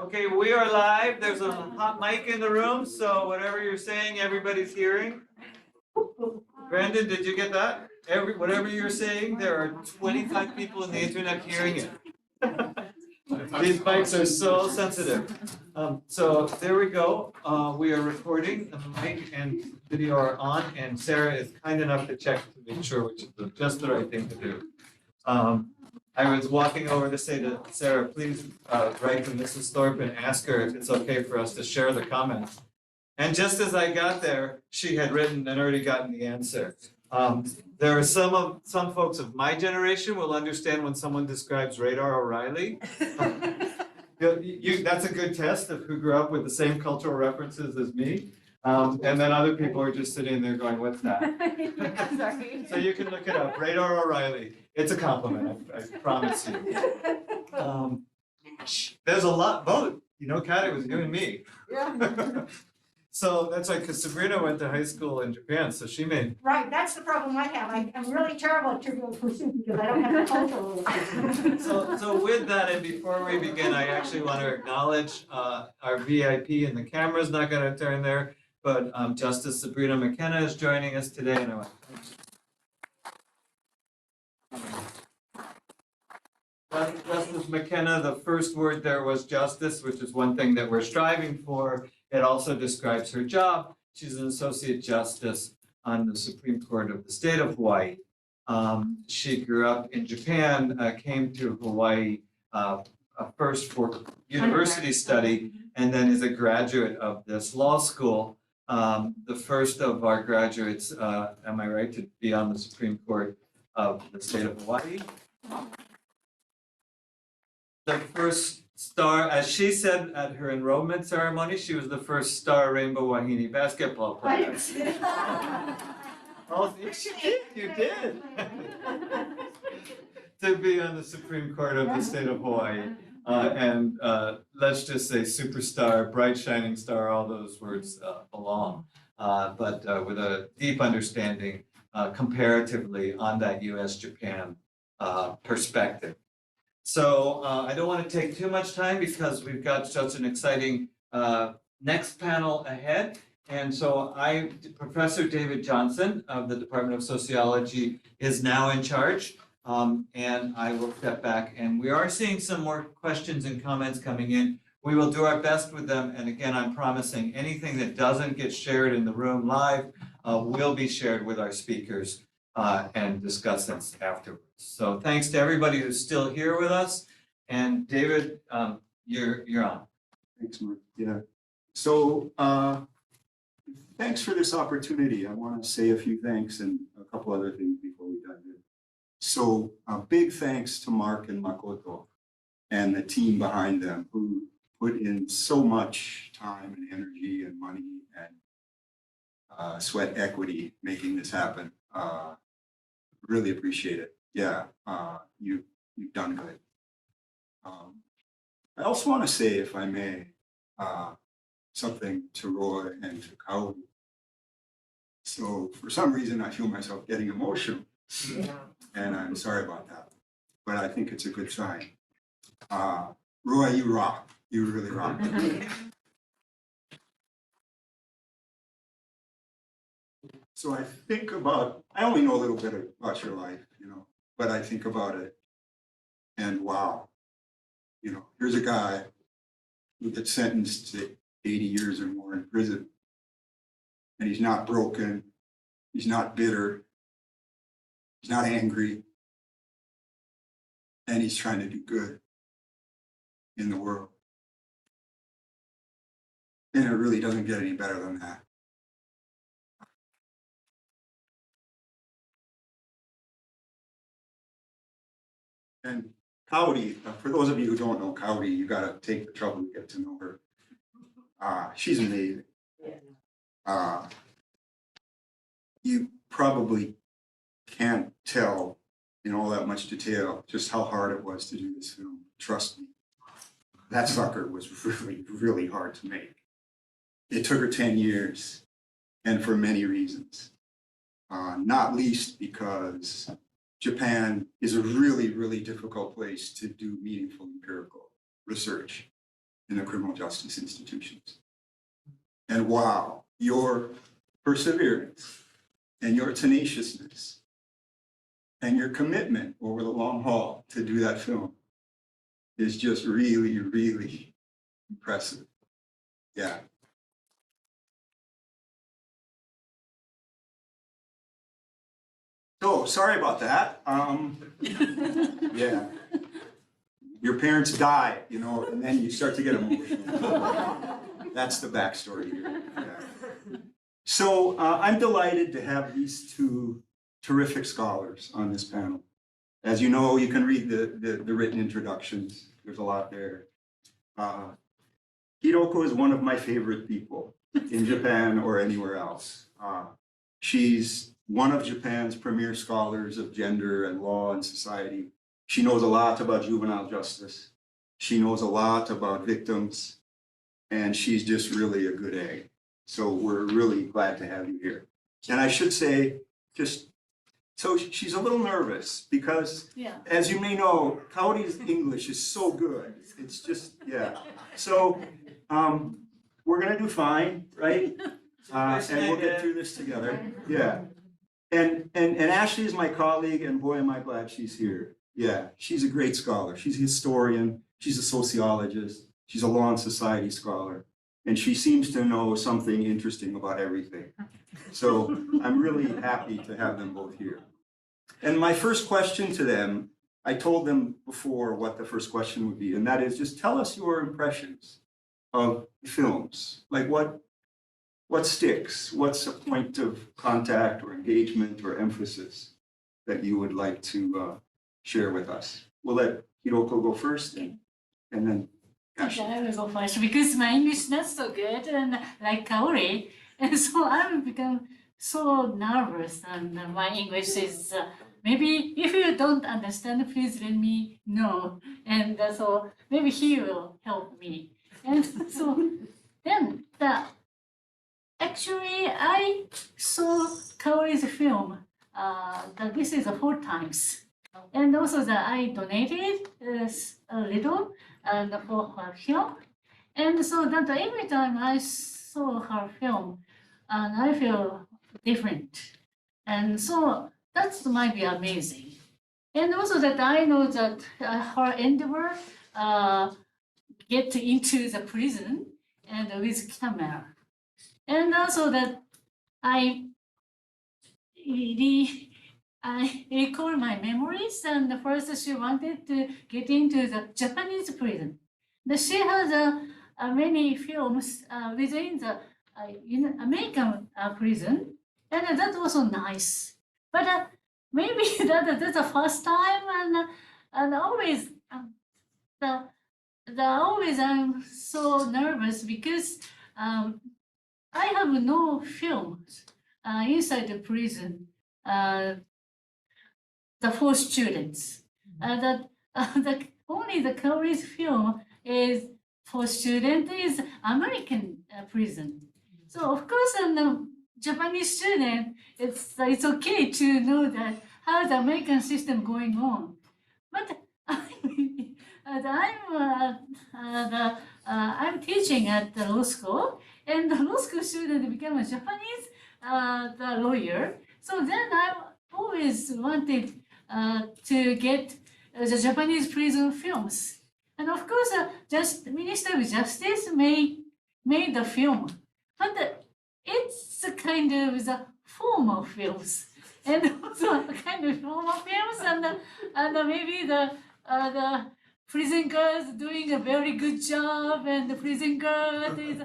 Okay, we are live. There's a hot mic in the room, so whatever you're saying, everybody's hearing. Brandon, did you get that? Whatever you're saying, there are 25 people in the internet hearing it. These mics are so sensitive. So there we go. We are recording. The mic and video are on, and Sarah is kind enough to check to make sure which is just the right thing to do. I was walking over to say to Sarah, please write to Mrs. Thorpe and ask her if it's okay for us to share the comments. And just as I got there, she had written and already gotten the answer. There are some folks of my generation will understand when someone describes Radar O'Reilly. That's a good test of who grew up with the same cultural references as me. And then other people are just sitting there going, what's that? Sorry. So you can look it up, Radar O'Reilly. It's a compliment, I promise you. There's a lot, both, you know, Kat, it was you and me. Yeah. So that's right, because Sabrina went to high school in Japan, so she made. Right, that's the problem I have. I'm really terrible at Trivial Pursuit because I don't have the cultural. So with that, and before we begin, I actually want to acknowledge our VIP, and the camera's not going to turn there, but Justice Sabrina McKenna is joining us today, and I want to Justice McKenna, the first word there was justice, which is one thing that we're striving for. It also describes her job. She's an associate justice on the Supreme Court of the state of Hawaii. She grew up in Japan, came to Hawaii first for university study, and then is a graduate of this law school. The first of our graduates, am I right, to be on the Supreme Court of the state of Hawaii? The first star, as she said at her enrollment ceremony, she was the first star Rainbow Wahine basketball player. Oh, you did. To be on the Supreme Court of the state of Hawaii. And let's just say superstar, bright shining star, all those words belong. But with a deep understanding comparatively on that U.S.-Japan perspective. So I don't want to take too much time because we've got such an exciting next panel ahead. And so Professor David Johnson of the Department of Sociology is now in charge. And I will step back, and we are seeing some more questions and comments coming in. We will do our best with them. And again, I'm promising anything that doesn't get shared in the room live will be shared with our speakers and discussants afterwards. So thanks to everybody who's still here with us. And David, you're on. Thanks, Mark. Yeah. So thanks for this opportunity. I want to say a few thanks and a couple other things before we dive in. So big thanks to Mark and Makoto and the team behind them who put in so much time and energy and money and sweat equity making this happen. Really appreciate it. Yeah, you've done good. I also want to say, if I may, something to Roy and to Kaoru. So for some reason, I feel myself getting emotional, and I'm sorry about that, but I think it's a good sign. Roy, you rock. You really rock. So I think about, I only know a little bit about your life, you know, but I think about it and wow, you know, here's a guy who gets sentenced to 80 years or more in prison, and he's not broken, he's not bitter, he's not angry, and he's trying to do good in the world. And it really doesn't get any better than that. And Kaori, for those of you who don't know Kaori, you got to take the trouble to get to know her. She's amazing. You probably can't tell in all that much detail just how hard it was to do this film. Trust me, that sucker was really, really hard to make. It took her 10 years, and for many reasons, not least because Japan is a really, really difficult place to do meaningful empirical research. in the criminal justice institutions. And wow, your perseverance and your tenaciousness and your commitment over the long haul to do that film is just really, really impressive. Yeah. So sorry about that. Yeah. Your parents die, you know, and then you start to get emotional. That's the backstory here. Yeah. So I'm delighted to have these two terrific scholars on this panel. As you know, you can read the written introductions. There's a lot there. Hiroko is one of my favorite people in Japan or anywhere else. She's one of Japan's premier scholars of gender and law and society. She knows a lot about juvenile justice. She knows a lot about victims, and she's just really a good egg. So we're really glad to have you here. And I should say, so she's a little nervous because, as you may know, Kaori's English is so good. It's just, yeah. So we're gonna do fine, right? And we'll get through this together. Yeah. And Ashley is my colleague, and boy, am I glad she's here. Yeah, she's a great scholar. She's a historian. She's a sociologist. She's a law and society scholar. And she seems to know something interesting about everything. So I'm really happy to have them both here. And my first question to them, I told them before what the first question would be, and that is just tell us your impressions of films. Like what sticks? What's a point of contact or engagement or emphasis that you would like to share with us? We'll let Hiroko go first and then Ashley. Okay, I will go first because my English is not so good and like Kaori. And so I've become so nervous and my English is maybe if you don't understand, please let me know. And so maybe he will help me. And so then actually I saw Kaori's film. This is 4 times. And also that I donated a little for her film. And so that every time I saw her film, and I feel different. And so that might be amazing. And also that I know that her endeavor get into the prison and with camera. And also that I recall my memories, and first she wanted to get into the Japanese prison. She has many films within the American prison, and that's also nice. But maybe that's the first time, and always always I'm so nervous because I have no films inside the prison. For students. Only the Korean film is for students is American prison. So of course, Japanese student, it's okay to know that how the American system going on. But I'm teaching at the law school, and the law school student became a Japanese the lawyer. So then I always wanted to get the Japanese prison films. And of course, just Minister of Justice made the film, but it's a kind of the form of films, and also a kind of form of films, and maybe the prison guards doing a very good job, and the prison guard is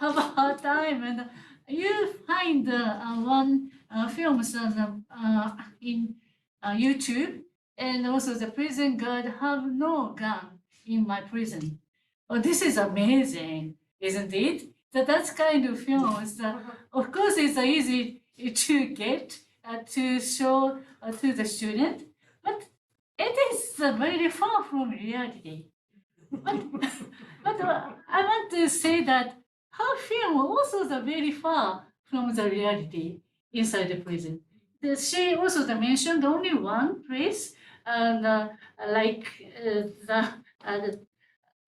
have a hard time, and you find one films in YouTube, and also the prison guard have no gun in my prison. Oh, this is amazing, isn't it? That's kind of films. Of course, it's easy to get to show to the student, but it is very far from reality. But I want to say that her film also is very far from the reality inside the prison. She also mentioned only one place, and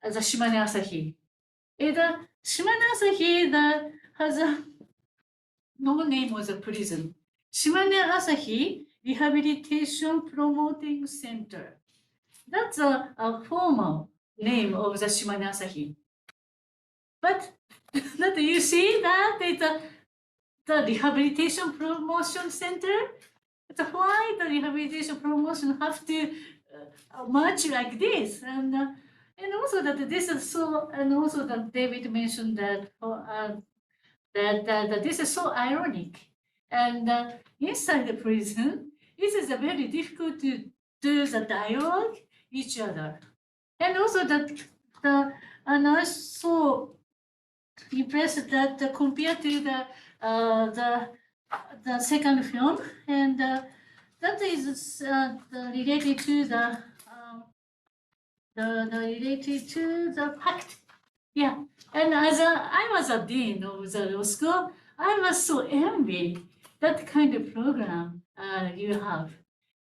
the Shimane Asahi. The Shimane Asahi has no name of the prison. Shimane Asahi Rehabilitation Promoting Center. That's a formal name of the Shimane Asahi. But that you see that it's the Rehabilitation Promotion Center. That's why the rehabilitation promotion have to march like this, and also that this is so, and also that David mentioned that that this is so ironic, and inside the prison, this is a very difficult to do the dialogue each other, and also that and I was so impressed that compared to the second film, and that is related to the related to the pact. Yeah, and as I was a dean of the law school, I was so envy that kind of program you have.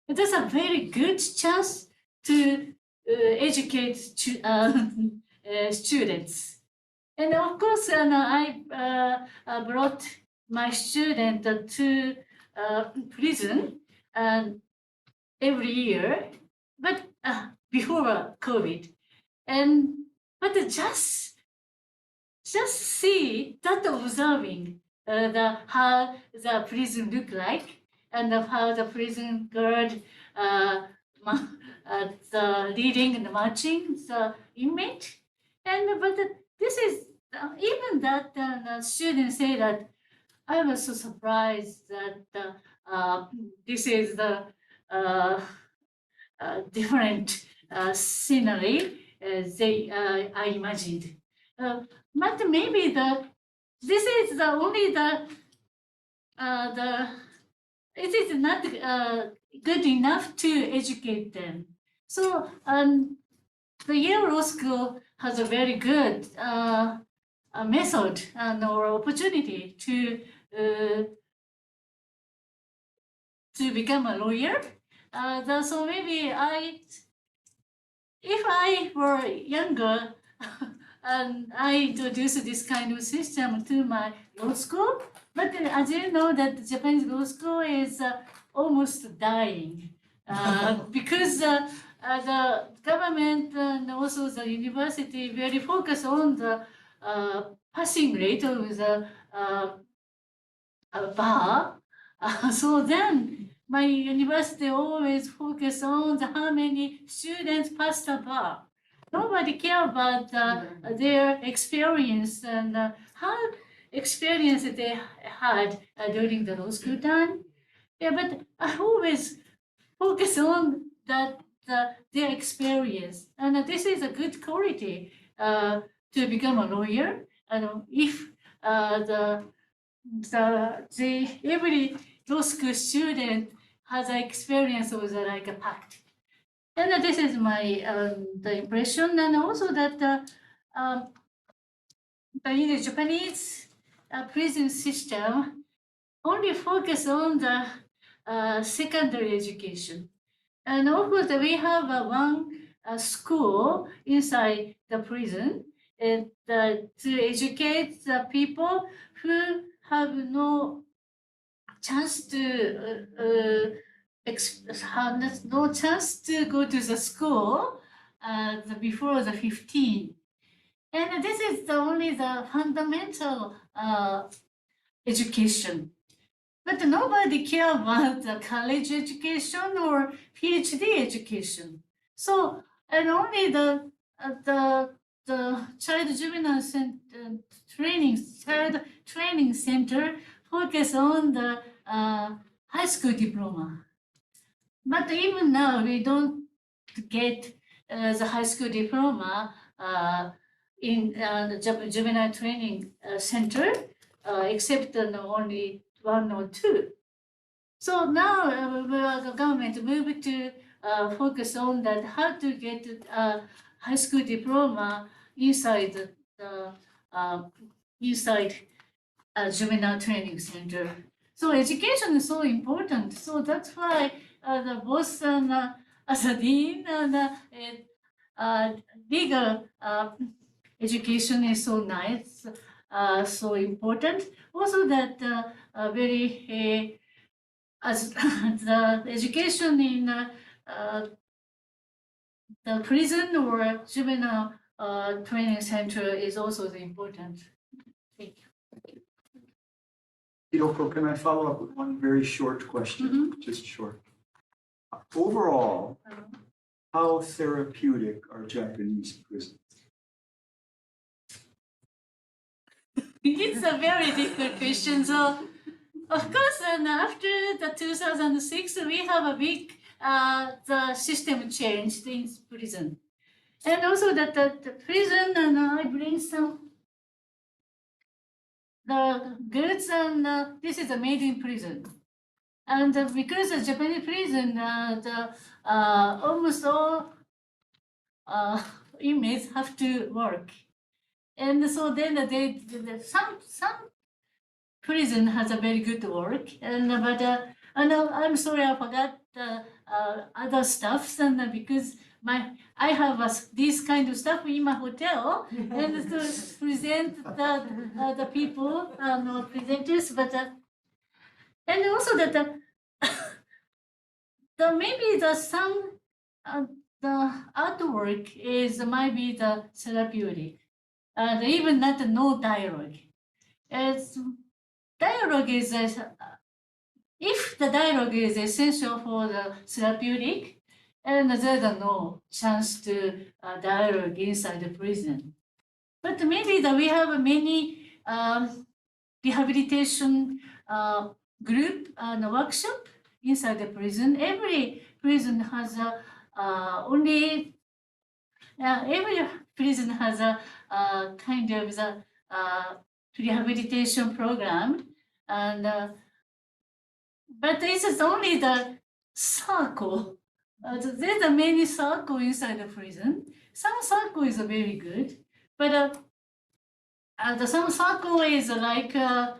It is a very good chance to educate students. And of course, I brought my student to prison every year, but before COVID, and but just see that observing how the prison look like, and how the prison guard the leading and marching the inmate, and but this is even that the students say that I was so surprised that this is the different scenery I imagined. But maybe this is the only it is not good enough to educate them. So the Yale Law School has a very good method or opportunity to become a lawyer. So maybe if I were younger, and I introduced this kind of system to my law school, but as you know, that the Japanese law school is almost dying because the government and also the university very focus on the passing rate of the bar. So then my university always focus on how many students pass the bar. Nobody care about their experience and how experience they had during the law school time. Yeah, but I always focus on that their experience, and this is a good quality to become a lawyer. And if every law school student has an experience with like a pact. And this is my the impression, and also that the Japanese prison system only focus on the secondary education, and of course we have one school inside the prison, and to educate the people who have no chance to have no chance to go to the school before the 15. And this is only the fundamental education. But nobody care about the college education or PhD education. So, and only the child juvenile child training center focus on the high school diploma. But even now, we don't get the high school diploma in the juvenile training center, except only one or two. So now the government moved to focus on that, how to get high school diploma inside the inside juvenile training center. So education is so important. So that's why the boss and as a dean and legal education is so nice, so important. Also that very as the education in the prison or juvenile training center is also important. Thank you. Hiroko, can I follow up with one very short question? Just short. Overall, how therapeutic are Japanese prisons? It's a very difficult question. So, of course, and after the 2006, we have a big the system changed in prison, and also that the prison and I bring some the goods and this is made in prison, and because the Japanese prison, the almost all inmates have to work, and so then some prison has a very good work, and but and I'm sorry I forgot the other stuffs, and because I have this kind of stuff in my hotel, and to present the people presenters, but and also that the maybe the some the artwork is might be the therapeutic, even not no dialogue. It's dialogue is if the dialogue is essential for the therapeutic, and there's no chance to dialogue inside the prison. But maybe that we have many rehabilitation group and workshop inside the prison. Every prison has a every prison has a kind of the rehabilitation program, and but this is only the circle. There's a many circle inside the prison. Some circle is very good, but the some circle is like a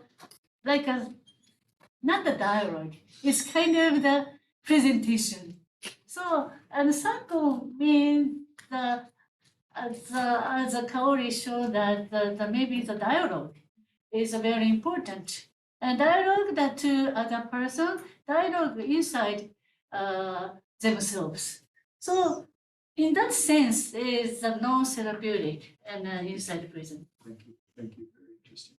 not the dialogue. It's kind of the presentation. So and circle means as the Kaori showed that maybe the dialogue is very important. And dialogue that to other person, dialogue inside themselves. So in that sense, is a non-therapeutic and inside prison. Thank you. Thank you. Very interesting.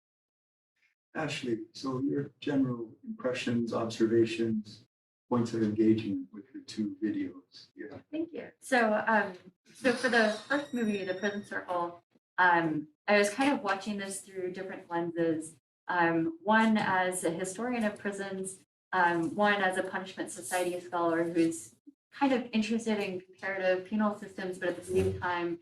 Ashley, so your general impressions, observations, points of engagement with the two videos. Yeah. Thank you. So for the first movie, The Prison Circle, I was kind of watching this through different lenses. One as a historian of prisons, one as a punishment society scholar who's kind of interested in comparative penal systems, but at the same time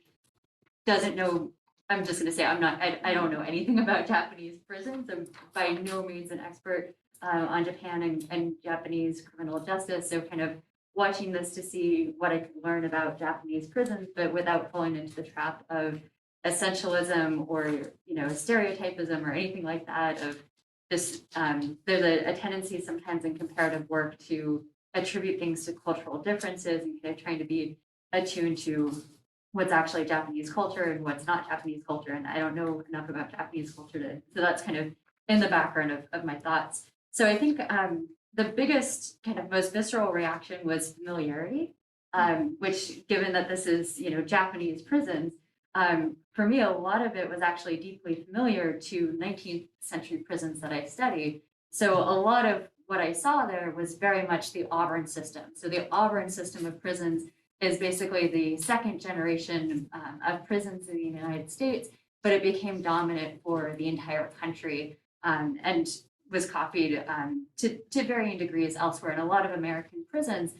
doesn't know. I'm just going to say I don't know anything about Japanese prisons. I'm by no means an expert on Japan and Japanese criminal justice. So kind of watching this to see what I could learn about Japanese prisons, but without falling into the trap of essentialism or stereotypism or anything like that. Of just there's a tendency sometimes in comparative work to attribute things to cultural differences and kind of trying to be attuned to what's actually Japanese culture and what's not Japanese culture. And I don't know enough about Japanese culture so that's kind of in the background of my thoughts. So I think the biggest kind of most visceral reaction was familiarity, which given that this is, Japanese prisons, for me, a lot of it was actually deeply familiar to 19th century prisons that I studied. So a lot of what I saw there was very much the Auburn system. So the Auburn system of prisons is basically the second generation of prisons in the United States, but it became dominant for the entire country and was copied to varying degrees elsewhere. In a lot of American prisons,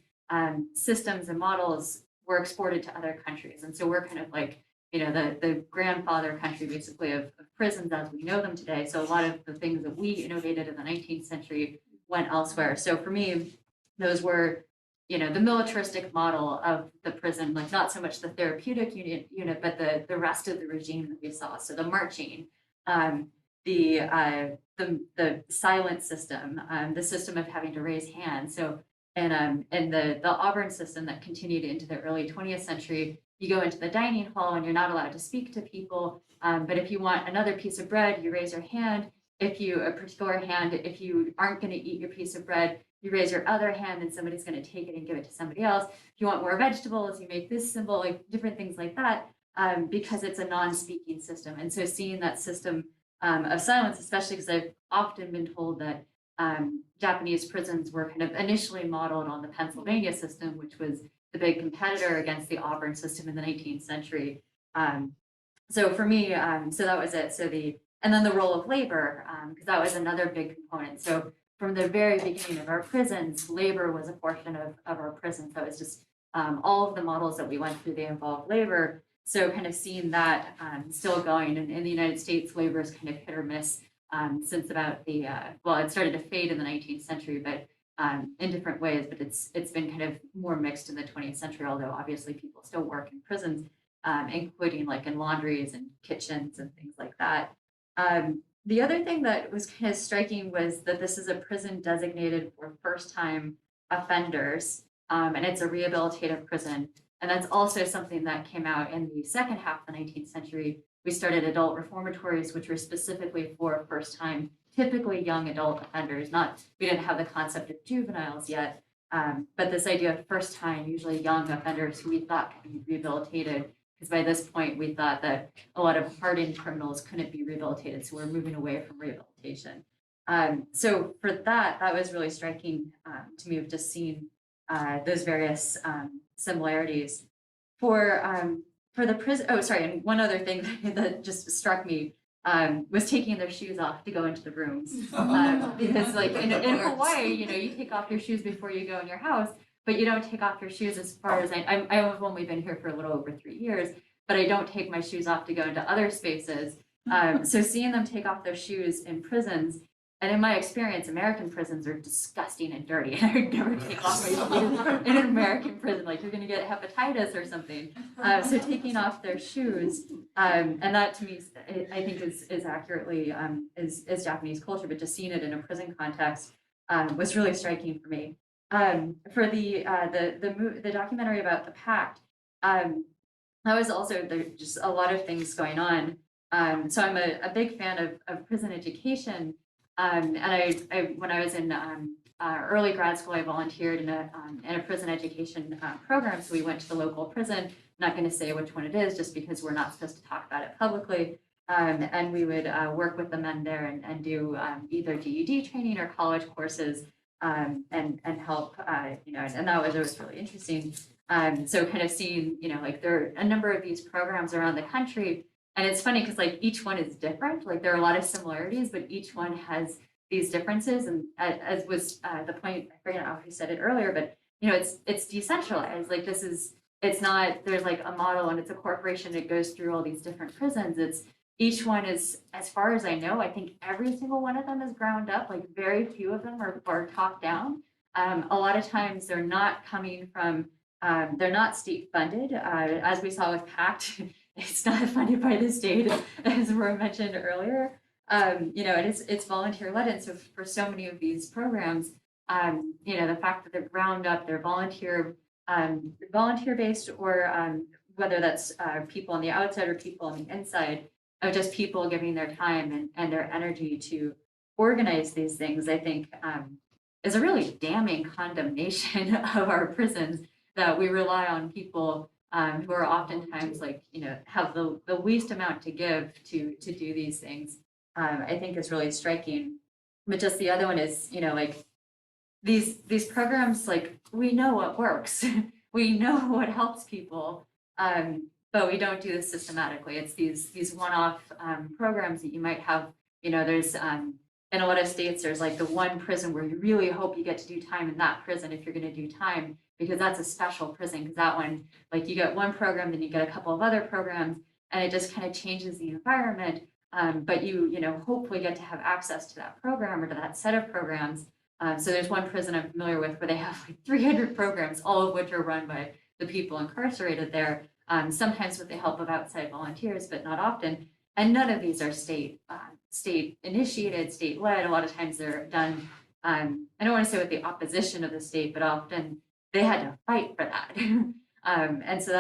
systems and models were exported to other countries. And so we're kind of like, the grandfather country basically of prisons as we know them today. So a lot of the things that we innovated in the 19th century went elsewhere. So for me, those were, the militaristic model of the prison, like not so much the therapeutic unit, but the rest of the regime that we saw. So the marching, the silent system, the system of having to raise hands. So and the Auburn system that continued into the early 20th century you go into the dining hall and you're not allowed to speak to people. But if you want another piece of bread, you raise your hand. If you, a particular hand, if you aren't going to eat your piece of bread, you raise your other hand and somebody's going to take it and give it to somebody else. If you want more vegetables, you make this symbol, like different things like that, because it's a non-speaking system. And so seeing that system of silence, especially because I've often been told that Japanese prisons were kind of initially modeled on the Pennsylvania system, which was the big competitor against the Auburn system in the 19th century. So for me, so that was it. And then the role of labor, because that was another big component. So from the very beginning of our prisons, labor was a portion of our prisons. That was just all of the models that we went through, they involved labor. So kind of seeing that still going in the United States, labor is kind of hit or miss since about well, it started to fade in the 19th century, but in different ways, but it's been kind of more mixed in the 20th century, although obviously people still work in prisons, including like in laundries and kitchens and things like that. The other thing that was kind of striking was that this is a prison designated for first-time offenders, and it's a rehabilitative prison. And that's also something that came out in the second half of the 19th century. We started adult reformatories, which were specifically for first-time, typically young adult offenders. We didn't have the concept of juveniles yet, but this idea of first-time, usually young offenders who we thought could be rehabilitated, because by this point we thought that a lot of hardened criminals couldn't be rehabilitated, so we're moving away from rehabilitation. So for that was really striking to me, of just seeing those various similarities. For the prison, oh, sorry, and one other thing that just struck me was taking their shoes off to go into the rooms. Because like in Hawaii, you take off your shoes before you go in your house, but you don't take off your shoes as far as I've only been here for a little over 3 years, but I don't take my shoes off to go into other spaces. So seeing them take off their shoes in prisons, and in my experience, American prisons are disgusting and dirty, and I would never take off my shoes in an American prison, like you're gonna get hepatitis or something. So taking off their shoes, and that to me, I think is accurately is Japanese culture, but just seeing it in a prison context was really striking for me. For the documentary about the pact, that was also just a lot of things going on. So I'm a big fan of prison education. And I when I was in early grad school, I volunteered in a prison education program. So we went to the local prison. I'm not going to say which one it is, just because we're not supposed to talk about it publicly. And we would work with the men there and do either GED training or college courses, and help. And that was really interesting. So kind of seeing, like there are a number of these programs around the country. And it's funny because like each one is different. Like there are a lot of similarities, but each one has these differences. And as was the point, I forget how he said it earlier, but it's decentralized. Like it's not, there's like a model and it's a corporation. It goes through all these different prisons. Each one is, as far as I know, I think every single one of them is ground up. Like very few of them are top down. A lot of times they're not coming from, they're not state funded. As we saw with PACT, it's not funded by the state, as were mentioned earlier. It's volunteer led. And so for so many of these programs, the fact that they're ground up, they're volunteer based, or whether that's people on the outside or people on the inside, of just people giving their time and their energy to organize these things, I think is a really damning condemnation of our prisons, that we rely on people who are oftentimes have the least amount to give to do these things. I think is really striking. But just the other one is, these programs, like we know what works, we know what helps people, but we don't do this systematically. It's these one-off programs that you might have. There's in a lot of states, there's like the one prison where you really hope you get to do time in that prison if you're going to do time, because that's a special prison. Because that one, like you get one program, then you get a couple of other programs, and it just kind of changes the environment. But you hopefully get to have access to that program or to that set of programs. So there's one prison I'm familiar with where they have like 300 programs, all of which are run by the people incarcerated there. Sometimes with the help of outside volunteers, but not often. And none of these are state initiated, state led. A lot of times they're done, I don't want to say with the opposition of the state, but often they had to fight for that. And so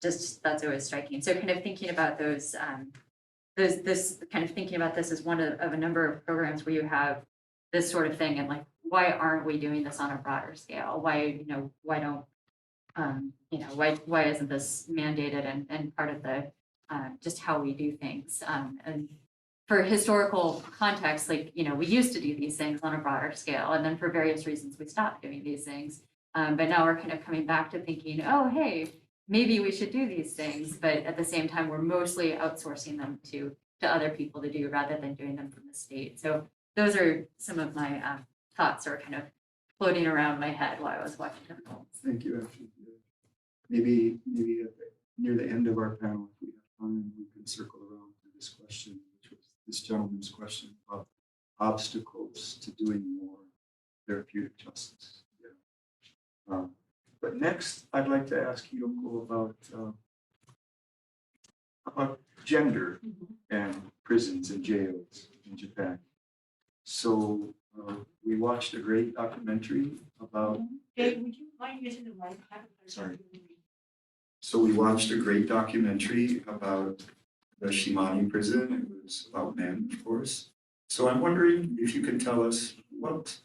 just, that's always striking. So kind of thinking about those, this kind of thinking about this as one of a number of programs where you have this sort of thing, and like, why aren't we doing this on a broader scale? Why, why don't, why isn't this mandated and part of the, just how we do things? And for historical context, like, we used to do these things on a broader scale, and then for various reasons, we stopped doing these things. But now we're kind of coming back to thinking, oh, hey, maybe we should do these things, but at the same time, we're mostly outsourcing them to other people to do rather than doing them from the state. So those are some of my thoughts are kind of floating around my head while I was watching the films. Thank you, Ashley. Maybe near the end of our panel, if we have time, we can circle around to this question, which was this gentleman's question about obstacles to doing more therapeutic justice. Yeah. But next, I'd like to ask Yoko about gender and prisons and jails in Japan. So we watched a great documentary about. Dave, would you mind using the mic? Sorry. So we watched a great documentary about the Shimane prison. It was about men, of course. So I'm wondering if you could tell us what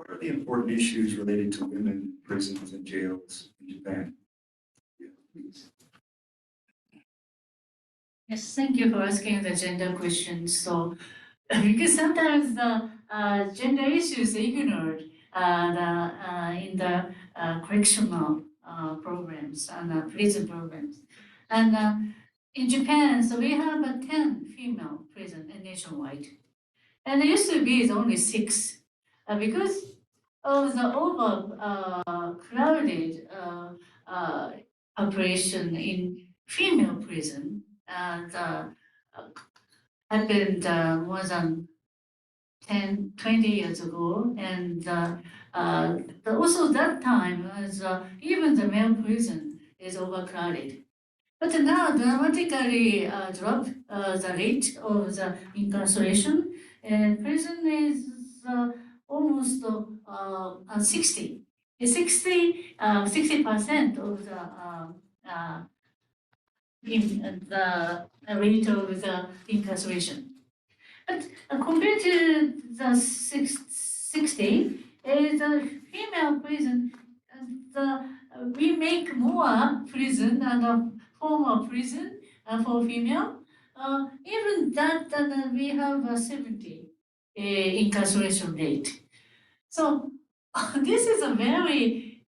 are the important issues related to women, prisons, and jails in Japan? Yeah, please. Yes, thank you for asking the gender question. So, because sometimes the gender issues are ignored in the correctional programs and prison programs. And in Japan, so we have 10 female prison nationwide. And it used to be only 6 because of the overcrowded population in female prison. And happened more than 10, 20 years ago. And also that time, was, even the male prison is overcrowded. But now dramatically dropped the rate of the incarceration, and prison is almost 60. 60% of the rate of the incarceration. But compared to the 60, the female prison, we make more prison and former prison for female. Even that, we have a 70 incarceration rate. So this is a very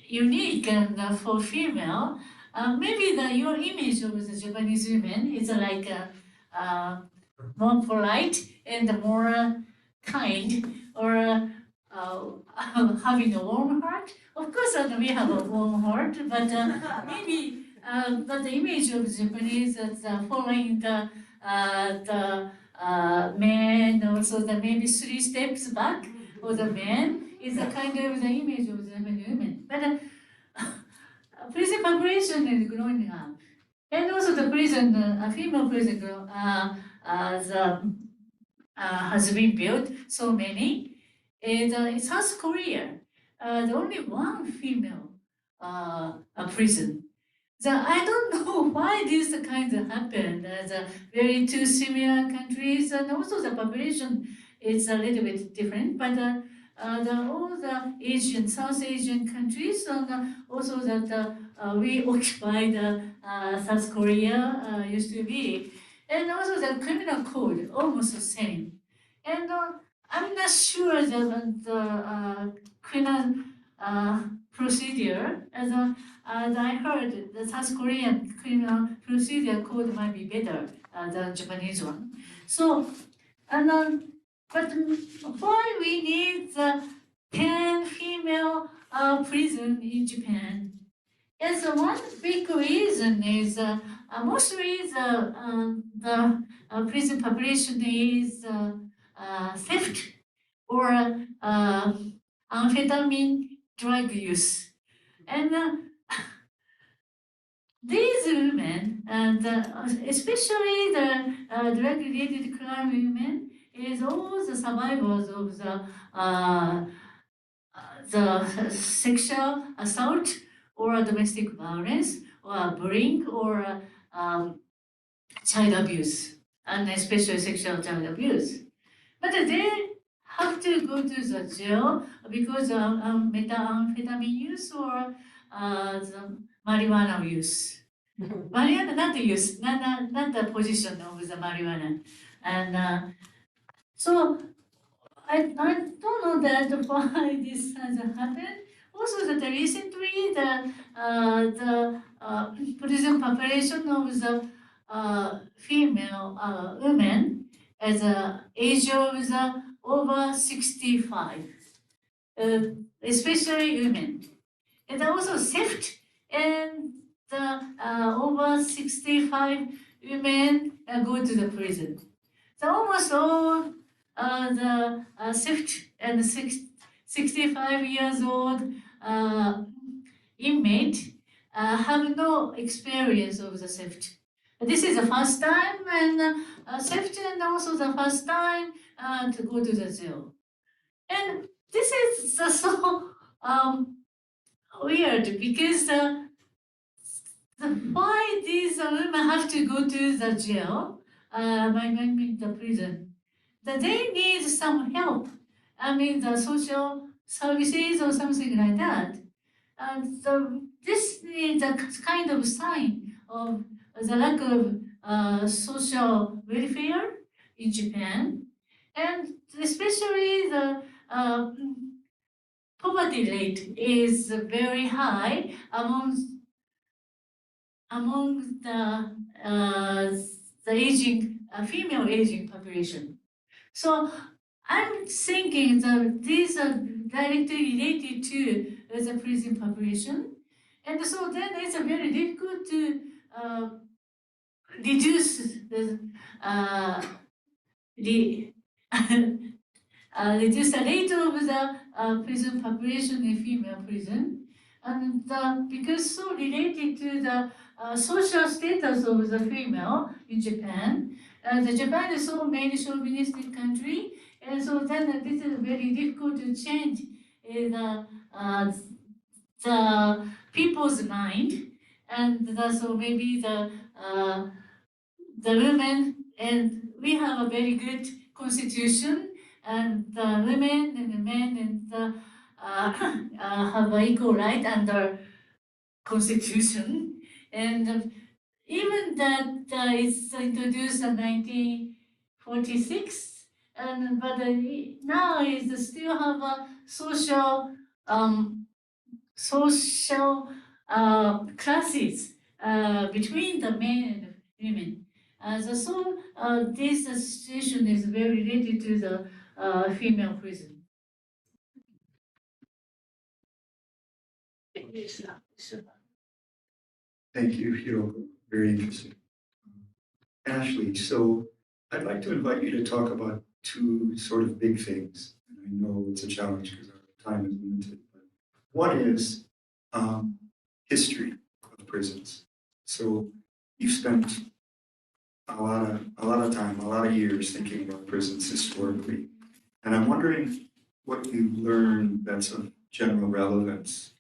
unique and for female. Maybe your image of the Japanese women is like more polite and more kind, or having a warm heart. Of course, we have a warm heart, but maybe but the image of Japanese is following the men, also the maybe 3 steps back of the men is a kind of the image of the women. But prison population is growing up, and also the prison, female prison has been built so many. In South Korea, the only one female prison. I don't know why these kinds happen. Very two similar countries, and also the population is a little bit different. But all the Asian, South Asian countries, and also that we occupied South Korea used to be, and also the criminal code almost the same. And I'm not sure that the criminal procedure, as I heard, the South Korean criminal procedure code might be better than Japanese one. So, and but why we need the 10 female prison in Japan? Yes, one big reason is mostly the prison population is theft or amphetamine drug use. And these women, and especially the drug-related crime women, is all the survivors of the sexual assault or domestic violence, or bullying, or child abuse, and especially sexual child abuse. But they have to go to the jail because of methamphetamine use or the marijuana use. Marijuana, not the use, not the position of the marijuana. And so I don't know that why this has happened. Also, that recently the prison population of the female women as a age of the over 65, especially women, and also theft and the over 65 women go to the prison. So almost all the theft and 65 years old inmate have no experience of the theft. This is the first time and theft and also the first time to go to the jail. And this is so weird because why these women have to go to the jail, the prison? That they need some help. I mean, the social services or something like that. And so this is a kind of sign of the lack of social welfare in Japan, and especially the poverty rate is very high among the aging female aging population. So I'm thinking that these are directly related to the prison population, and so then it's very difficult to reduce the reduce the rate of the prison population in female prison, and because so related to the social status of the female in Japan. The Japan is so many chauvinistic country, and so then this is very difficult to change the people's mind, and so maybe the women, and we have a very good constitution, and the women and the men and have equal right under constitution, and even that is introduced in 1946, and but now is still have a social classes between the men and women. This situation is very related to the female prison. Thank you, Hiroko. Very interesting. Ashley, so I'd like to invite you to talk about two sort of big things. And I know it's a challenge because our time is limited. But one is history of prisons. So you've spent a lot of time, a lot of years thinking about prisons historically. And I'm wondering what you learned that's of general relevance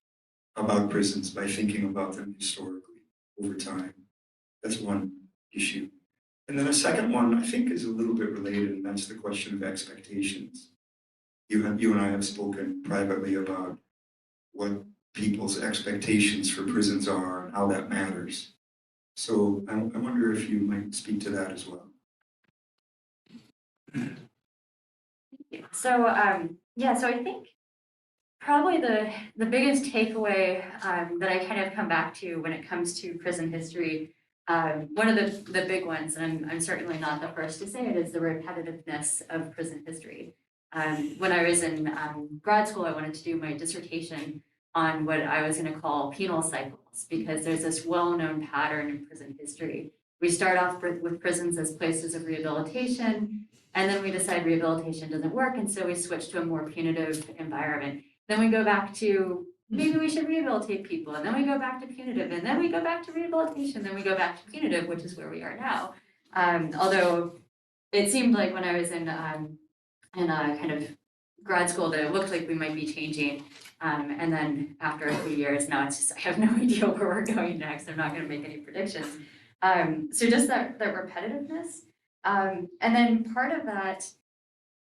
about prisons by thinking about them historically over time. That's one issue. And then a second one I think is a little bit related, and that's the question of expectations. You and I have spoken privately about what people's expectations for prisons are and how that matters. So I wonder if you might speak to that as well. So so I think probably the biggest takeaway that I kind of come back to when it comes to prison history, one of the big ones, and I'm certainly not the first to say it, is the repetitiveness of prison history. When I was in grad school, I wanted to do my dissertation on what I was going to call penal cycles, because there's this well-known pattern in prison history. We start off with prisons as places of rehabilitation, and then we decide rehabilitation doesn't work, and so we switch to a more punitive environment. Then we go back to maybe we should rehabilitate people, and then we go back to punitive, and then we go back to rehabilitation, then we go back to punitive, which is where we are now. Although it seemed like when I was in a kind of grad school that it looked like we might be changing. And then after a few years, now it's just, I have no idea where we're going next. I'm not gonna make any predictions. So just that repetitiveness. And then part of that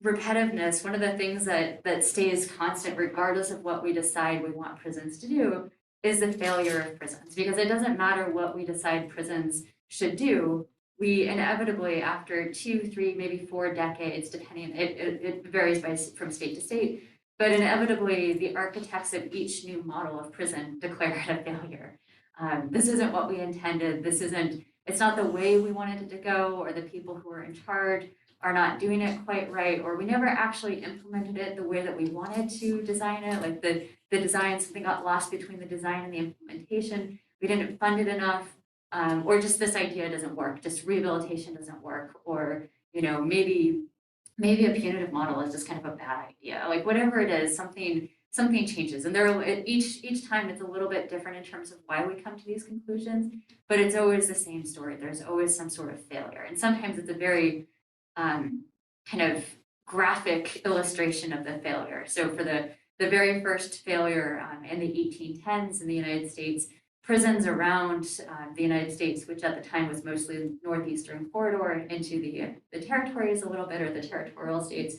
repetitiveness, one of the things that stays constant regardless of what we decide we want prisons to do is the failure of prisons. Because it doesn't matter what we decide prisons should do, we inevitably, after 2, 3, maybe 4 decades, depending, it varies from state to state, but inevitably the architects of each new model of prison declare it a failure. This isn't what we intended. It's not the way we wanted it to go, or the people who are in charge are not doing it quite right, or we never actually implemented it the way that we wanted to design it. Like the design, something got lost between the design and the implementation. We didn't fund it enough, or just this idea doesn't work, just rehabilitation doesn't work, or maybe a punitive model is just kind of a bad idea. Like whatever it is, something changes, and each time it's a little bit different in terms of why we come to these conclusions, but it's always the same story. There's always some sort of failure, and sometimes it's a very kind of graphic illustration of the failure. So for the very first failure in the 1810s in the United States, prisons around the United States, which at the time was mostly northeastern corridor into the territories a little bit, or the territorial states,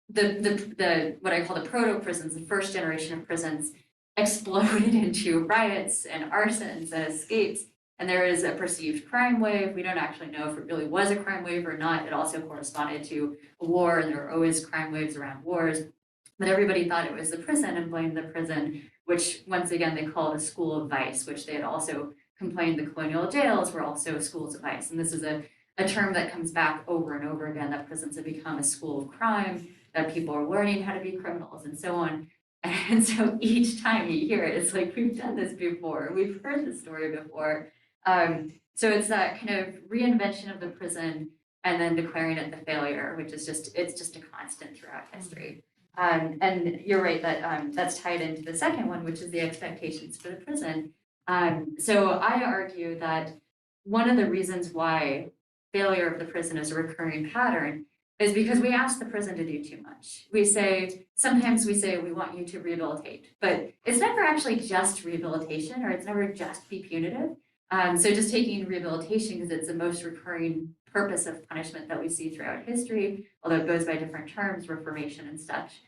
the what I call the proto prisons, the first generation of prisons, exploded into riots and arsons and escapes. And there is a perceived crime wave. We don't actually know if it really was a crime wave or not. It also corresponded to a war, and there are always crime waves around wars. But everybody thought it was the prison and blamed the prison, which once again they call it a school of vice, which they had also complained the colonial jails were also schools of vice. And this is a term that comes back over and over again, that prisons have become a school of crime, that people are learning how to be criminals and so on. And so each time you hear it, it's like, we've done this before, we've heard this story before. So it's that kind of reinvention of the prison and then declaring it the failure, which is it's just a constant throughout history. And you're right that that's tied into the second one, which is the expectations for the prison. So I argue that one of the reasons why failure of the prison is a recurring pattern is because we ask the prison to do too much. Sometimes we say we want you to rehabilitate, but it's never actually just rehabilitation, or it's never just be punitive. So just taking rehabilitation, because it's the most recurring purpose of punishment that we see throughout history, although it goes by different terms, reformation and such.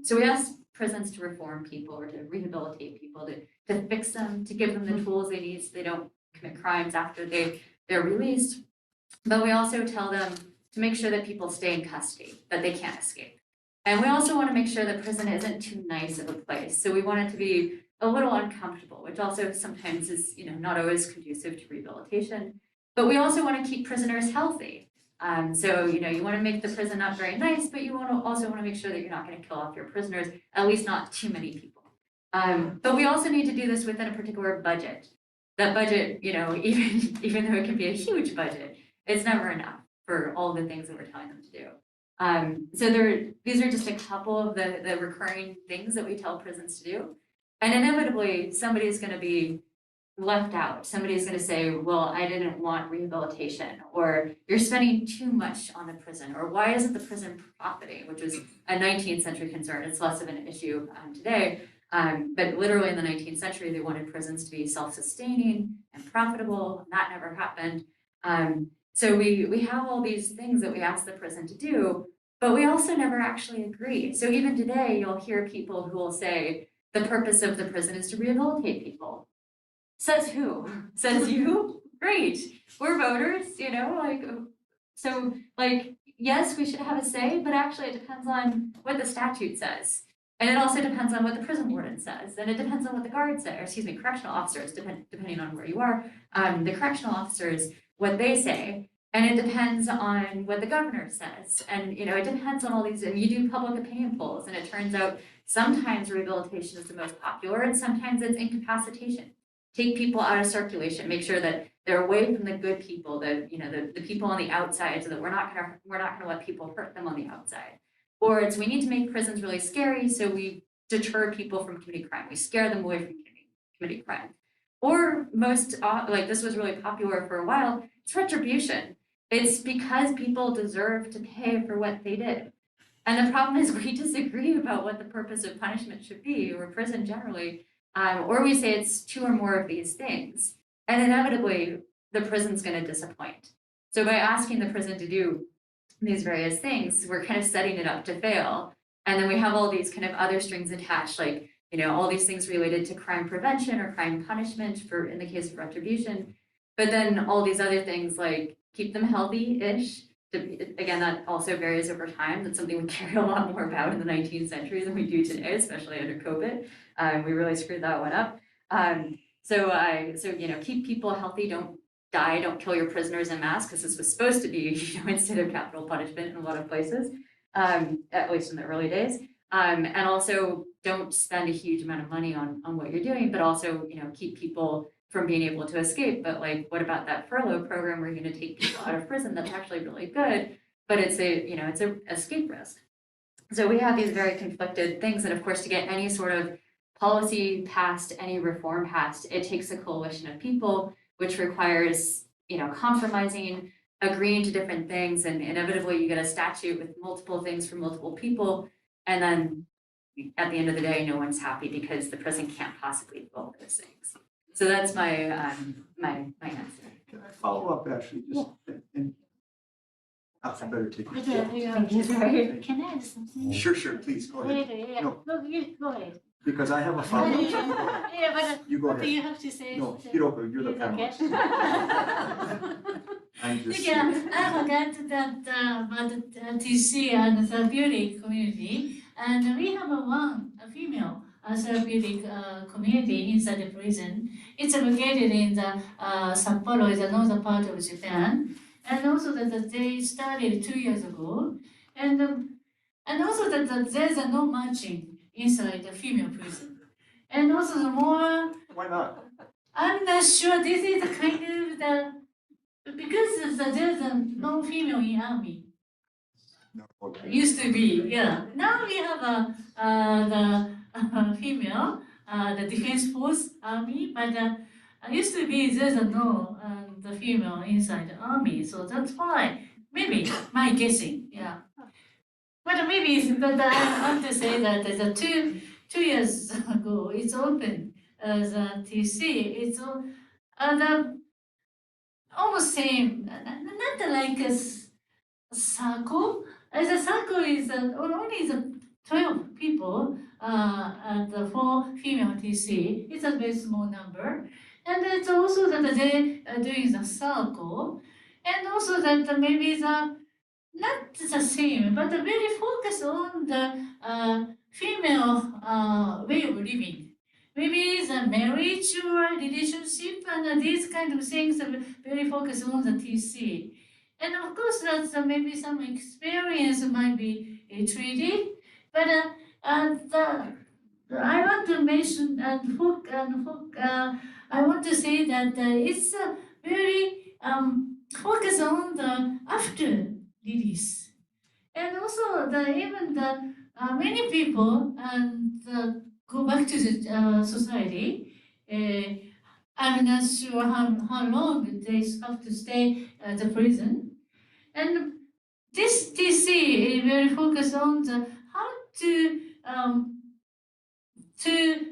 So we ask prisons to reform people or to rehabilitate people, to fix them, to give them the tools they need so they don't commit crimes after they're released. But we also tell them to make sure that people stay in custody, that they can't escape. And we also want to make sure that prison isn't too nice of a place. So we want it to be a little uncomfortable, which also sometimes is, not always conducive to rehabilitation. But we also want to keep prisoners healthy. So, you want to make the prison not very nice, but you also want to make sure that you're not going to kill off your prisoners, at least not too many people. But we also need to do this within a particular budget. That budget, even though it can be a huge budget, it's never enough for all the things that we're telling them to do. So these are just a couple of the recurring things that we tell prisons to do. And inevitably, somebody's going to be left out. Somebody's going to say, well, I didn't want rehabilitation, or you're spending too much on the prison, or why isn't the prison profiting, which was a 19th century concern. It's less of an issue today. But literally in the 19th century, they wanted prisons to be self-sustaining and profitable. And that never happened. So we have all these things that we ask the prison to do, but we also never actually agree. So even today, you'll hear people who will say, the purpose of the prison is to rehabilitate people. Says who? Says you? Great. We're voters, yes, we should have a say, but actually it depends on what the statute says. And it also depends on what the prison warden says. And it depends on what the guards say, correctional officers, depending on where you are, the correctional officers, what they say. And it depends on what the governor says. And, it depends on all these, and you do public opinion polls, and it turns out sometimes rehabilitation is the most popular, and sometimes it's incapacitation. Take people out of circulation, make sure that they're away from the good people, the people on the outside, so that we're not gonna let people hurt them on the outside. Or it's we need to make prisons really scary, so we deter people from committing crime. We scare them away from committing crime. Or this was really popular for a while, it's retribution. It's because people deserve to pay for what they did. And the problem is we disagree about what the purpose of punishment should be, or prison generally, or we say it's two or more of these things. And inevitably, the prison's going to disappoint. So by asking the prison to do these various things, we're kind of setting it up to fail. And then we have all these kind of other strings attached, like, all these things related to crime prevention or crime punishment for in the case of retribution. But then all these other things like keep them healthy-ish. Again, that also varies over time. That's something we care a lot more about in the 19th century than we do today, especially under COVID. We really screwed that one up. So keep people healthy, don't die, don't kill your prisoners en masse, because this was supposed to be, instead of capital punishment in a lot of places, at least in the early days. And also don't spend a huge amount of money on what you're doing, but also, keep people from being able to escape. But like, what about that furlough program where you're going to take people out of prison? That's actually really good, but it's a escape risk. So we have these very conflicted things. And of course, to get any sort of policy passed, any reform passed, it takes a coalition of people, which requires, compromising, agreeing to different things. And inevitably you get a statute with multiple things from multiple people. And then at the end of the day, no one's happy because the prison can't possibly do all those things. So that's my my answer. Can I follow up, actually? Just, and I better take But, it. Thank you, sorry. can I add something? Sure, please, go ahead. Yeah. No. No, you go ahead. Because I have a follow-up. Go ahead. Yeah, but You go what do ahead. you have to say? No, Hiroko, you're the Okay. panelist. I'm just. Yeah, I forgot that about the TC and the therapeutic community, and we have a female therapeutic community inside the prison. It's located in the Sapporo, the northern part of Japan, and also that they started 2 years ago, and also that there's no matching inside the female prison, and also the more. Why not? I'm not sure this is the kind of the. Because there's no female in army. No, okay. Used to be, yeah. Now we have the female, the defense force army, but used to be there's no the female inside the army, so that's why maybe my guessing, yeah. But maybe, but I want to say that the two years ago it's open as a TC. It's the almost same, not like a circle. As a circle is only the 12 people and the 4 female TC. It's a very small number. And it's also that they are doing the circle. And also that maybe the, not the same, but very focus on the female way of living. Maybe the marriage or relationship and these kind of things are very focused on the TC. And of course, that's maybe some experience might be treated, but I want to mention I want to say that it's very focused on the after release, and also even the many people go back to the society. I'm not sure how long they have to stay at the prison. And this TC is very focused on the how to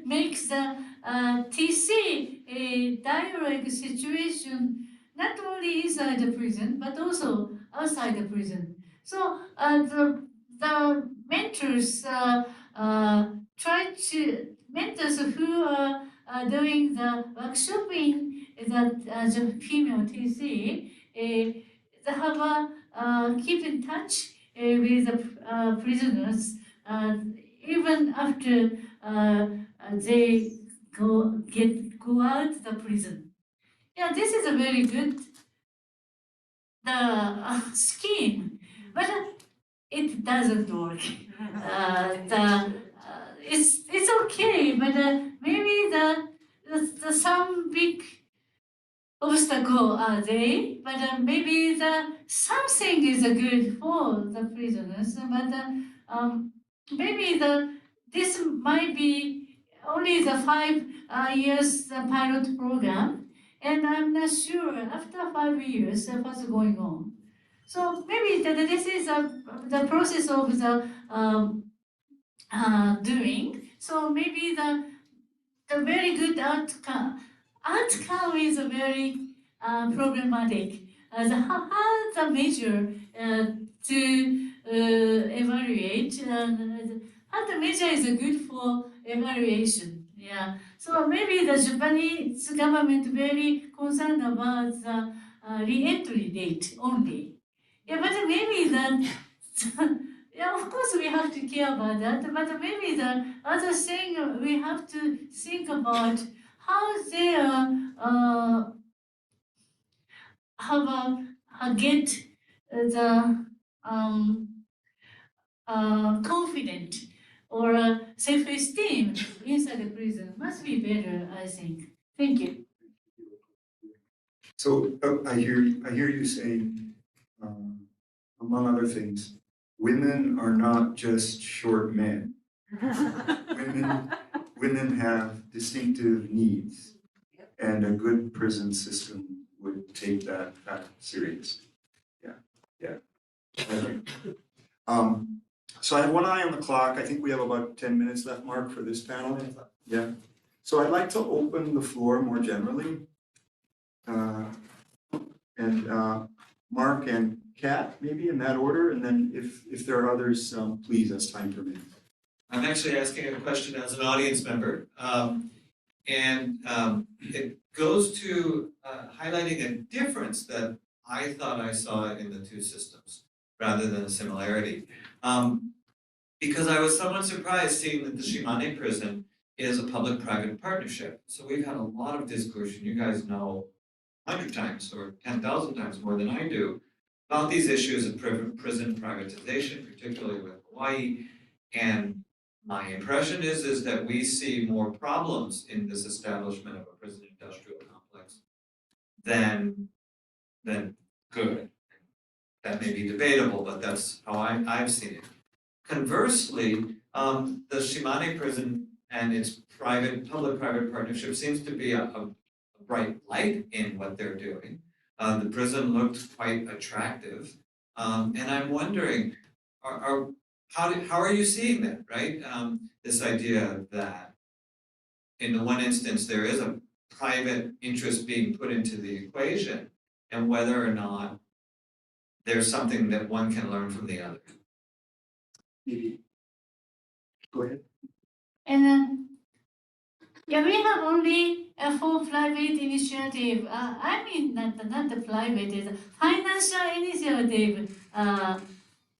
make the TC a dialogue situation not only inside the prison but also outside the prison. So the mentors mentors who are doing the workshop in the female TC, they have keep in touch with the prisoners even after they go out the prison. Yeah, this is a very good scheme, but it doesn't work. It's okay, but maybe the some big obstacle are there, but maybe something is good for the prisoners, but maybe this might be only the 5 years pilot program, and I'm not sure after 5 years what's going on. So maybe this is the process of the doing. So maybe the very good outcome is a very problematic. How the measure to evaluate, how the measure is good for evaluation. Yeah. So maybe the Japanese government very concerned about the re-entry rate only. Yeah, but maybe that, yeah, of course we have to care about that, but maybe the other thing we have to think about how they have get the confident or self-esteem inside the prison must be better, I think. Thank you. So I hear you saying, among other things, women are not just short men. Women have distinctive needs, and a good prison system would take that fact serious. Yeah. Thank you. So I have one eye on the clock. I think we have about 10 minutes left, Mark, for this panel. Yeah. So I'd like to open the floor more generally. Mark and Kat, maybe in that order, and then if there are others, please, as time permits. I'm actually asking a question as an audience member, it goes to highlighting a difference that I thought I saw in the two systems rather than a similarity. Because I was somewhat surprised seeing that the Shimane prison is a public-private partnership. So we've had a lot of discussion, you guys know 100 times or 10,000 times more than I do, about these issues of prison privatization, particularly with Hawaii. And my impression is that we see more problems in this establishment of a prison industrial complex than good. That may be debatable, but that's how I've seen it. Conversely, the Shimane prison and its public-private partnership seems to be a bright light in what they're doing. The prison looked quite attractive, and I'm wondering, how are you seeing that, right? This idea that in the one instance there is a private interest being put into the equation, and whether or not there's something that one can learn from the other. Maybe. Go ahead. And yeah, we have only a full private initiative. I mean, not the private, is a financial initiative. What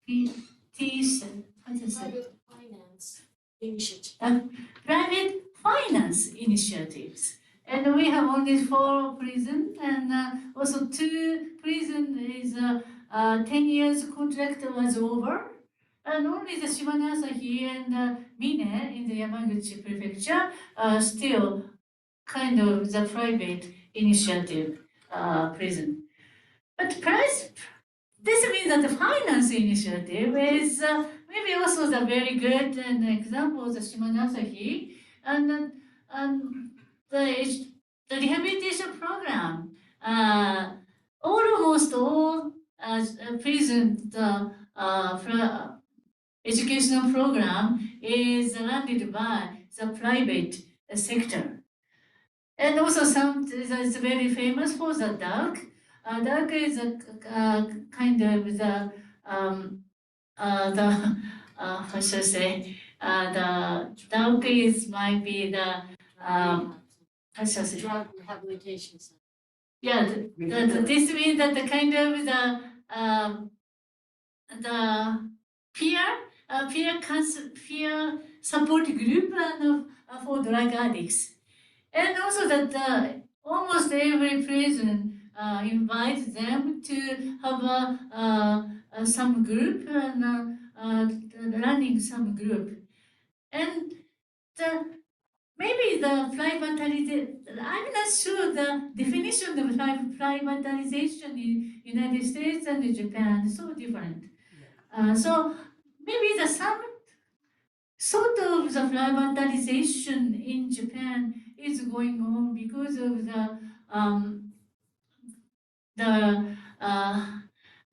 is it? Private finance initiative. Private finance initiatives. And we have only 4 prisons, and also 2 prisons is 10 years contract was over. And only the Shimane-Asahi and Mine in the Yamaguchi prefecture are still kind of the private initiative prison. But this means that the finance initiative is maybe also the very good example of the Shimane-Asahi and the rehabilitation program. Almost all prisons educational program is funded by the private sector. And also it's very famous for the duck. Duck is a kind of the how should I say, the duck is might be the how should I say? Drug rehabilitation center. Yeah, this means that the kind of the peer support group and for drug addicts, and also that almost every prison invites them to have some group and running some group, and maybe the privatization. I'm not sure the definition of privatization in United States and Japan is so different. So maybe some sort of the privatization in Japan is going on because of the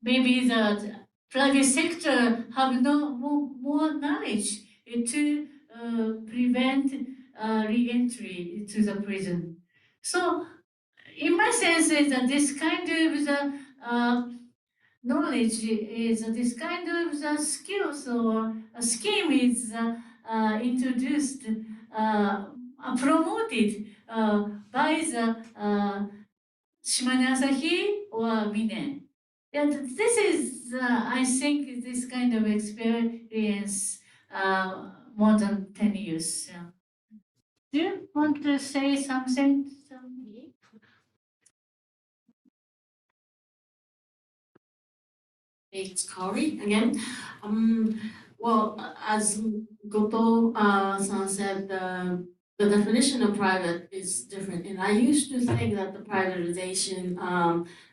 maybe the private sector have no more knowledge to prevent re-entry to the prison. So, in my sense, is that this kind of the knowledge is this kind of the skills or a scheme is introduced, promoted by the Shimane Asahi or Mine. And this is, I think, this kind of experience more than 10 years. Yeah. Do you want to say something? It's Kari again. Well, as Goto san said, the definition of private is different. And I used to think that the privatization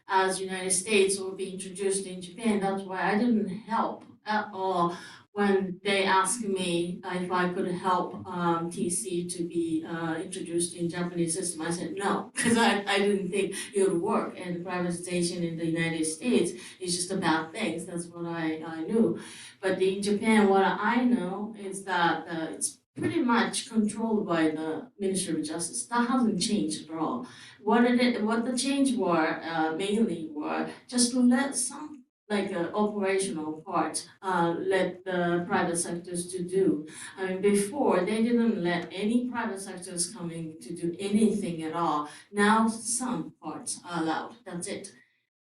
as United States will be introduced in Japan. That's why I didn't help at all when they asked me if I could help TC to be introduced in Japanese system. I said no, because I didn't think it would work. And privatization in the United States is just about things. That's what I knew. But in Japan, what I know is that it's pretty much controlled by the Ministry of Justice. That hasn't changed at all. What the change were mainly were just to let some like operational part let the private sectors to do. I mean, before they didn't let any private sectors coming to do anything at all. Now some parts are allowed. That's it.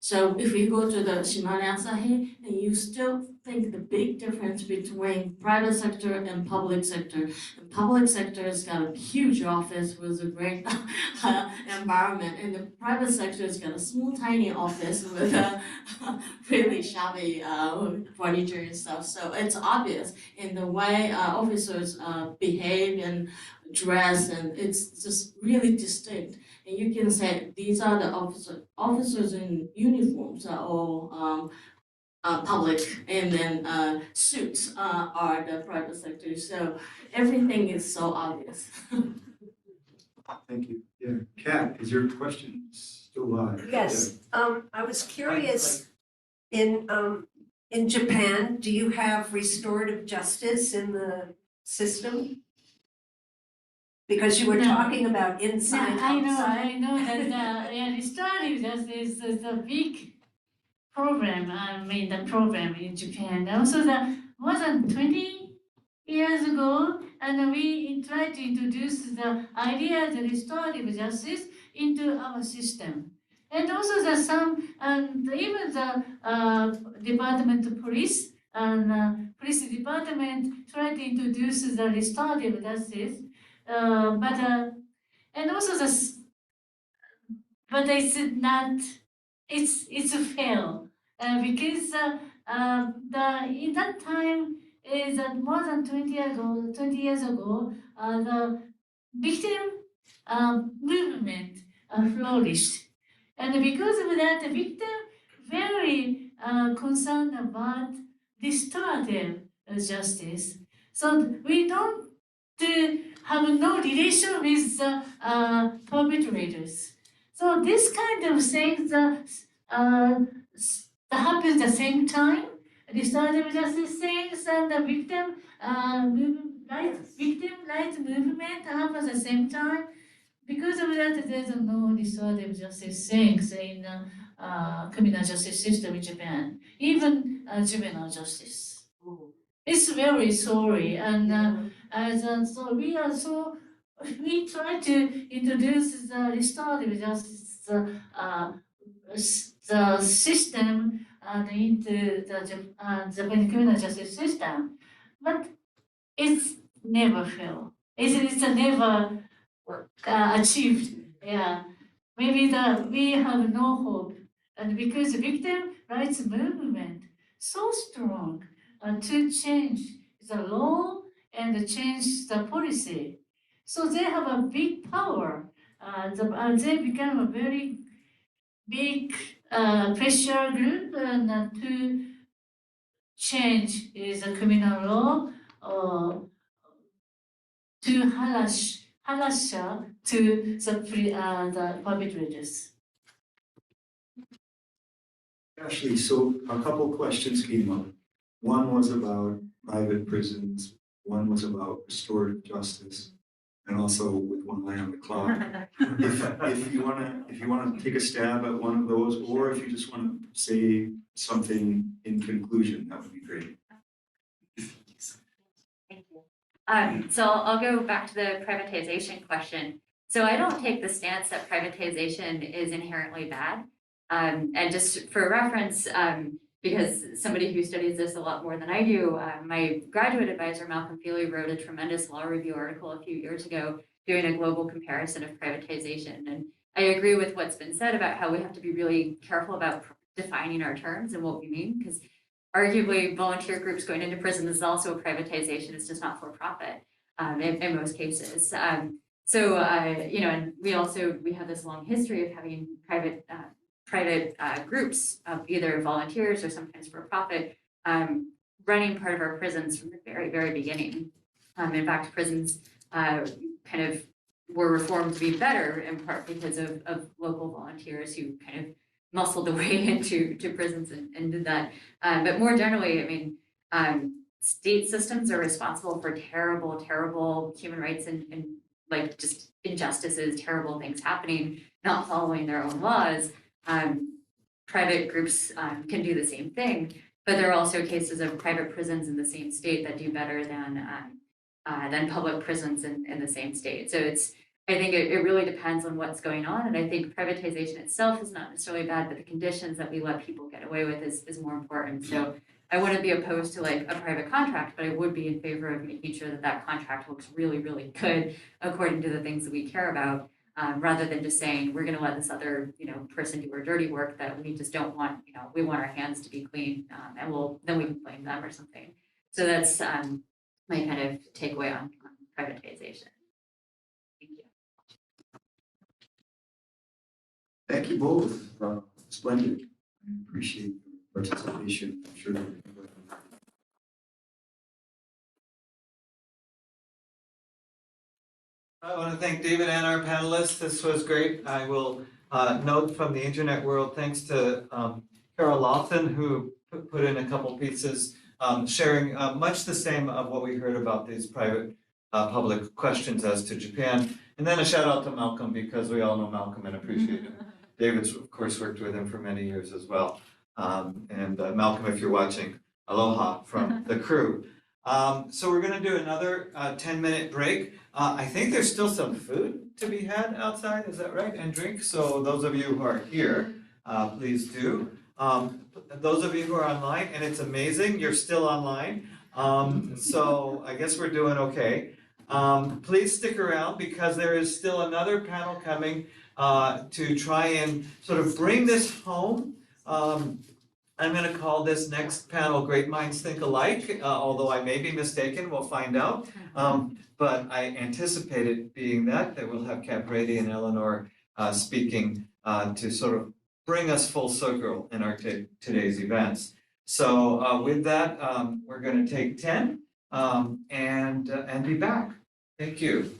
So if you go to the Shimane Asahi, and you still think the big difference between private sector and public sector. The public sector has got a huge office with a great environment, and the private sector has got a small, tiny office with a really shabby furniture and stuff. So it's obvious in the way officers behave and dress, and it's just really distinct. And you can say these are the officers in uniforms are all public, and then suits are the private sector. So everything is so obvious. Thank you. Yeah, Kat, is your question still live? Yes, I was curious, in Japan, do you have restorative justice in the system? Because you were No. talking about inside, I outside. know that yeah, restorative justice is a big program. I mean, the program in Japan. Also, the more than 20 years ago, and we tried to introduce the idea of restorative justice into our system. And also, the some and even the Department of Police and police department tried to introduce the restorative justice, and also but it's not, it's a fail because in that time is that more than 20 years ago, the victim movement flourished, and because of that, the victim very concerned about restorative justice. So we don't have no relation with the perpetrators. So this kind of things happens at the same time. Restorative justice things and the victim rights movement happens at the same time. Because of that, there's no restorative justice things in criminal justice system in Japan, even juvenile justice. It's very sorry, and so we try to introduce the restorative justice the system into the Japanese criminal justice system, but it's never failed. It's never achieved. Yeah, maybe we have no hope, and because the victim rights movement so strong to change the law and change the policy, so they have a big power. They become a very big pressure group to change the criminal law to harass to the perpetrators. Ashley, so a couple questions came up. One was about private prisons, one was about restorative justice, and also with one eye on the clock. If you wanna take a stab at one of those, or if you just wanna say something in conclusion, that would be great. Thank you. So I'll go back to the privatization question. So I don't take the stance that privatization is inherently bad. And just for reference, because somebody who studies this a lot more than I do, my graduate advisor, Malcolm Feely, wrote a tremendous law review article a few years ago doing a global comparison of privatization. And I agree with what's been said about how we have to be really careful about defining our terms and what we mean, because arguably volunteer groups going into prison is also a privatization. It's just not for profit in most cases. You know, and we have this long history of having private groups of either volunteers or sometimes for profit running part of our prisons from the very, very beginning. In fact, prisons kind of were reformed to be better in part because of local volunteers who kind of muscled their way into prisons and did that. But more generally, I mean, state systems are responsible for terrible, terrible human rights and like just injustices, terrible things happening, not following their own laws. Private groups can do the same thing, but there are also cases of private prisons in the same state that do better than public prisons in the same state. So I think it really depends on what's going on, and I think privatization itself is not necessarily bad, but the conditions that we let people get away with is more important. So I wouldn't be opposed to like a private contract, but I would be in favor of making sure that that contract looks really, really good according to the things that we care about. Rather than just saying, we're gonna let this other, you know, person do our dirty work that we just don't want, you know, we want our hands to be clean, and then we can blame them or something. So that's my kind of takeaway on privatization. Thank you. Thank you both. Splendid. I appreciate your participation. I'm sure that I want to thank David and our panelists. This was great. I will note from the internet world, thanks to Carol Lawton, who put in a couple pieces sharing much the same of what we heard about these private public questions as to Japan. And then a shout out to Malcolm, because we all know Malcolm and appreciate him. David's, of course, worked with him for many years as well. And Malcolm, if you're watching, aloha from the crew. So we're gonna do another 10-minute break. I think there's still some food to be had outside, is that right? And drink, so those of you who are here, please do. Those of you who are online, and it's amazing, you're still online. So I guess we're doing okay. Please stick around because there is still another panel coming to try and sort of bring this home. I'm going to call this next panel Great Minds Think Alike, although I may be mistaken, we'll find out. But I anticipate it being that we'll have Kat Brady and Eleanor speaking to sort of bring us full circle in our today's events. So with that, we're going to take 10 and be back. Thank you.